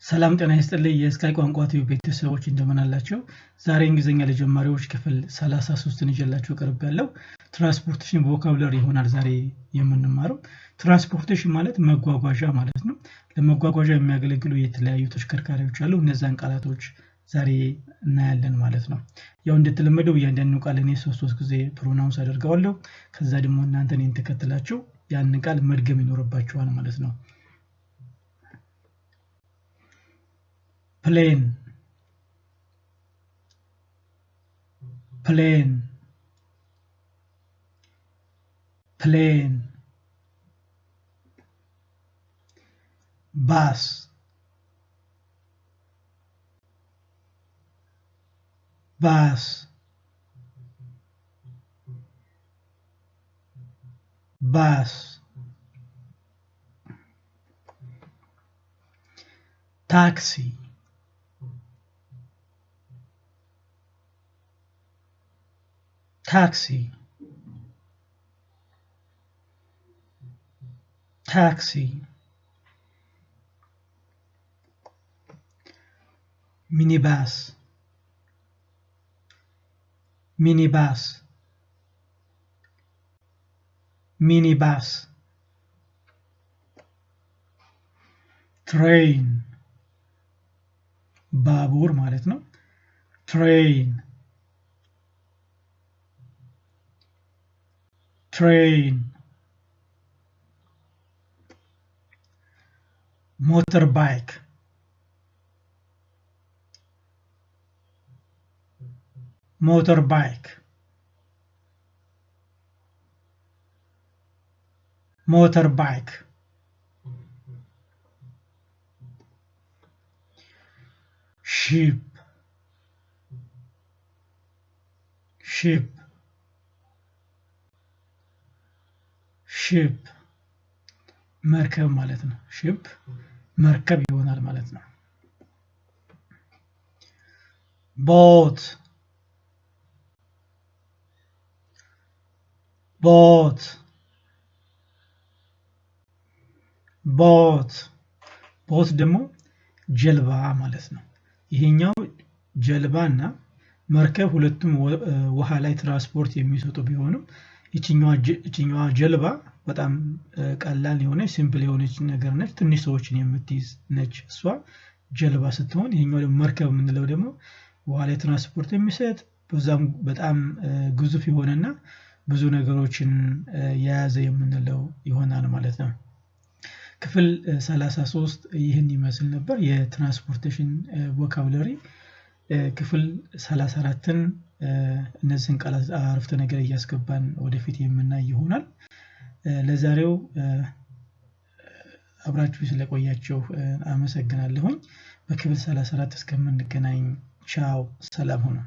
ሰላም ጤና ይስጥልኝ የስካይ ቋንቋ ቲዩብ ቤተሰቦች እንደምን አላችሁ? ዛሬ እንግሊዝኛ ለጀማሪዎች ክፍል 33ን ይዤላችሁ ቀርቤያለሁ። ትራንስፖርቴሽን ቮካቡላሪ ይሆናል ዛሬ የምንማረው። ትራንስፖርቴሽን ማለት መጓጓዣ ማለት ነው። ለመጓጓዣ የሚያገለግሉ የተለያዩ ተሽከርካሪዎች አሉ። እነዛን ቃላቶች ዛሬ እናያለን ማለት ነው። ያው እንደተለመደው እያንዳንዱ ቃል እኔ 3 ጊዜ ፕሮናውንስ አደርጋለሁ። ከዛ ደግሞ እናንተ እኔን ተከትላችሁ ያንን ቃል መድገም ይኖርባችኋል ማለት ነው። plane plane plane bus bus bus taxi taxi taxi minibus minibus minibus train ባቡር ማለት ነው train train motorbike motorbike motorbike ship ship ship መርከብ ማለት ነው ship መርከብ ይሆናል ማለት ነው boat boat boat boat ደግሞ ጀልባ ማለት ነው ይሄኛው ጀልባና መርከብ ሁለቱም ውሃ ላይ ትራንስፖርት የሚሰጡ ቢሆንም እቺኛዋ ጀልባ በጣም ቀላል የሆነች ሲምፕል የሆነች ነገር ነች ትንሽ ሰዎችን የምትይዝ ነች እሷ ጀልባ ስትሆን ይሄኛው ደግሞ መርከብ የምንለው ደግሞ ውሃ ላይ ትራንስፖርት የሚሰጥ በጣም ግዙፍ የሆነና ብዙ ነገሮችን የያዘ የምንለው ይሆናል ማለት ነው ክፍል 33 ይህን ይመስል ነበር የትራንስፖርቴሽን ቮካቡላሪ ክፍል 34ን እነዚህን ቃላት አረፍተ ነገር እያስገባን ወደፊት የምናይ ይሆናል ለዛሬው አብራችሁ ስለቆያችሁ አመሰግናለሁ በክፍል 34 እስከምንገናኝ ቻው ሰላም ሁኑ